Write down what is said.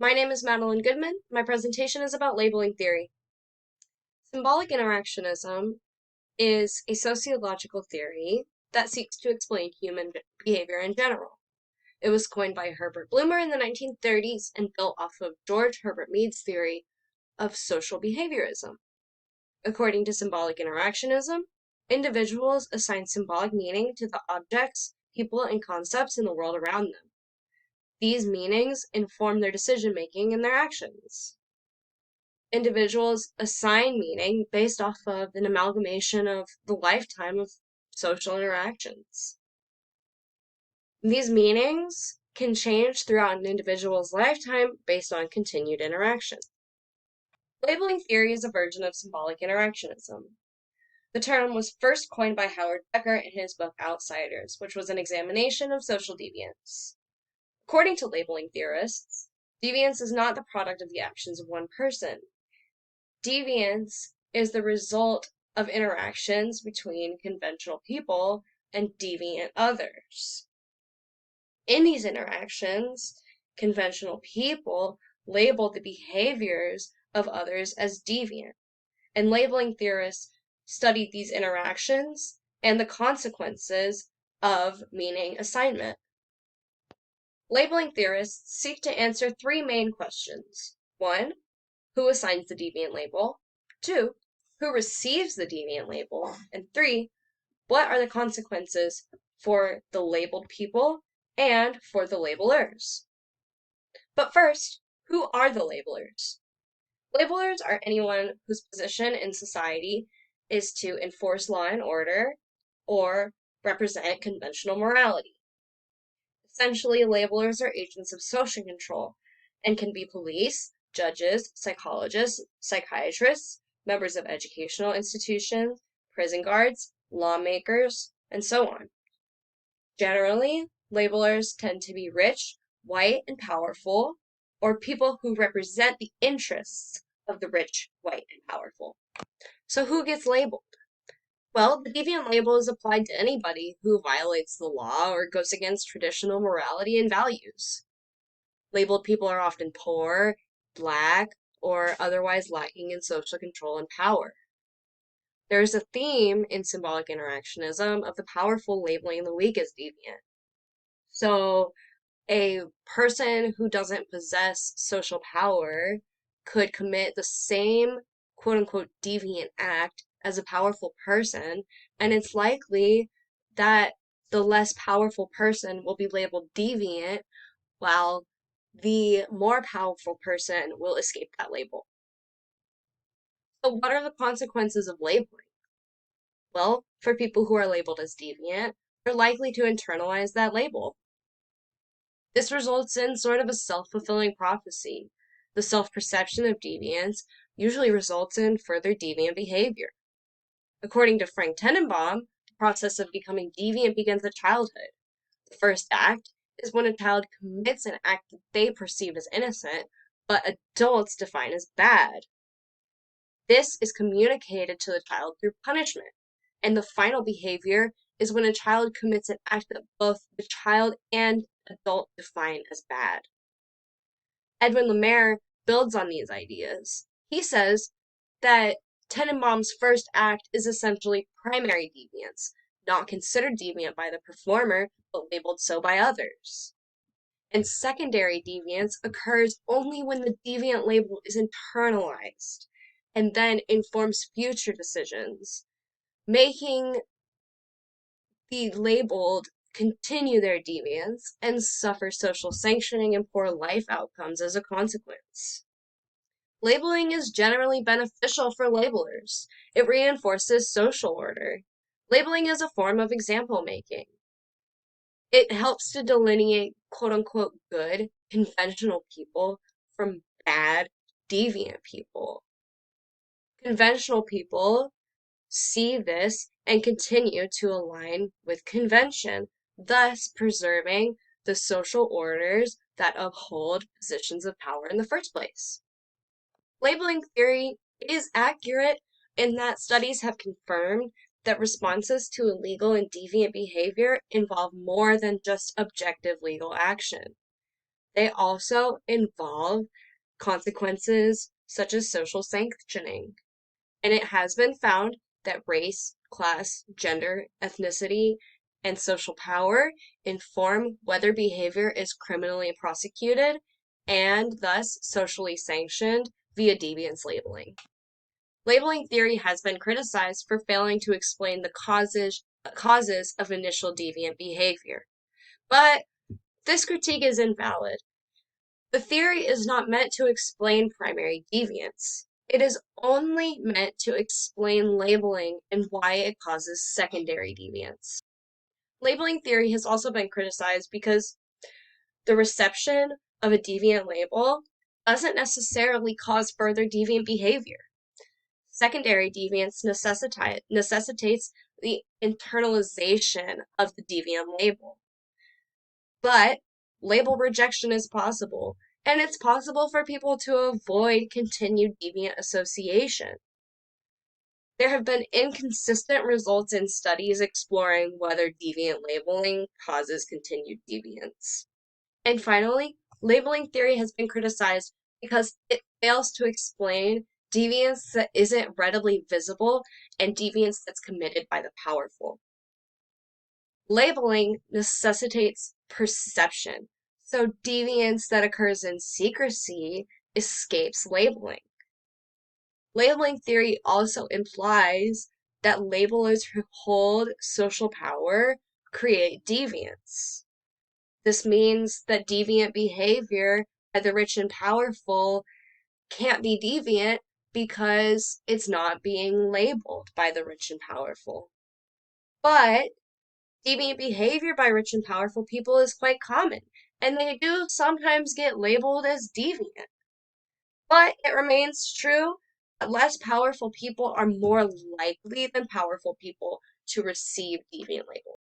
My name is Madeline Goodman. My presentation is about labeling theory. Symbolic interactionism is a sociological theory that seeks to explain human behavior in general. It was coined by Herbert Blumer in the 1930s and built off of George Herbert Mead's theory of social behaviorism. According to symbolic interactionism, individuals assign symbolic meaning to the objects, people, and concepts in the world around them. These meanings inform their decision-making and their actions. Individuals assign meaning based off of an amalgamation of the lifetime of social interactions. These meanings can change throughout an individual's lifetime based on continued interaction. Labeling theory is a version of symbolic interactionism. The term was first coined by Howard Becker in his book Outsiders, which was an examination of social deviance. According to labeling theorists, deviance is not the product of the actions of one person. Deviance is the result of interactions between conventional people and deviant others. In these interactions, conventional people label the behaviors of others as deviant, and labeling theorists studied these interactions and the consequences of meaning assignment. Labeling theorists seek to answer three main questions. 1. Who assigns the deviant label? 2. Who receives the deviant label? And 3. What are the consequences for the labeled people and for the labelers? But first, who are the labelers? Labelers are anyone whose position in society is to enforce law and order or represent conventional morality. Essentially, labelers are agents of social control and can be police, judges, psychologists, psychiatrists, members of educational institutions, prison guards, lawmakers, and so on. Generally, labelers tend to be rich, white, and powerful, or people who represent the interests of the rich, white, and powerful. So who gets labeled? Well, the deviant label is applied to anybody who violates the law or goes against traditional morality and values. Labeled people are often poor, black, or otherwise lacking in social control and power. There is a theme in symbolic interactionism of the powerful labeling the weak as deviant. So, a person who doesn't possess social power could commit the same quote unquote deviant act as a powerful person, and it's likely that the less powerful person will be labeled deviant while the more powerful person will escape that label. So, what are the consequences of labeling? Well, for people who are labeled as deviant, they're likely to internalize that label. This results in sort of a self-fulfilling prophecy. The self-perception of deviance usually results in further deviant behavior. According to Frank Tenenbaum, the process of becoming deviant begins at childhood. The first act is when a child commits an act that they perceive as innocent, but adults define as bad. This is communicated to the child through punishment, and the final behavior is when a child commits an act that both the child and adult define as bad. Edwin Lemaire builds on these ideas. He says that Tenenbaum's first act is essentially primary deviance, not considered deviant by the performer, but labeled so by others. And secondary deviance occurs only when the deviant label is internalized and then informs future decisions, making the labeled continue their deviance and suffer social sanctioning and poor life outcomes as a consequence. Labeling is generally beneficial for labelers. It reinforces social order. Labeling is a form of example making. It helps to delineate quote unquote good, conventional people from bad, deviant people. Conventional people see this and continue to align with convention, thus preserving the social orders that uphold positions of power in the first place. Labeling theory is accurate in that studies have confirmed that responses to illegal and deviant behavior involve more than just objective legal action. they also involve consequences such as social sanctioning. And it has been found that race, class, gender, ethnicity, and social power inform whether behavior is criminally prosecuted and thus socially sanctioned via deviance labeling. Labeling theory has been criticized for failing to explain the causes of initial deviant behavior. But this critique is invalid. The theory is not meant to explain primary deviance. It is only meant to explain labeling and why it causes secondary deviance. Labeling theory has also been criticized because the reception of a deviant label doesn't necessarily cause further deviant behavior. Secondary deviance necessitates the internalization of the deviant label. But label rejection is possible, and it's possible for people to avoid continued deviant association. There have been inconsistent results in studies exploring whether deviant labeling causes continued deviance. And finally, labeling theory has been criticized because it fails to explain deviance that isn't readily visible and deviance that's committed by the powerful. Labeling necessitates perception, so deviance that occurs in secrecy escapes labeling. Labeling theory also implies that labelers who hold social power create deviance. This means that deviant behavior by the rich and powerful can't be deviant because it's not being labeled by the rich and powerful. But deviant behavior by rich and powerful people is quite common, and they do sometimes get labeled as deviant. But it remains true that less powerful people are more likely than powerful people to receive deviant labels.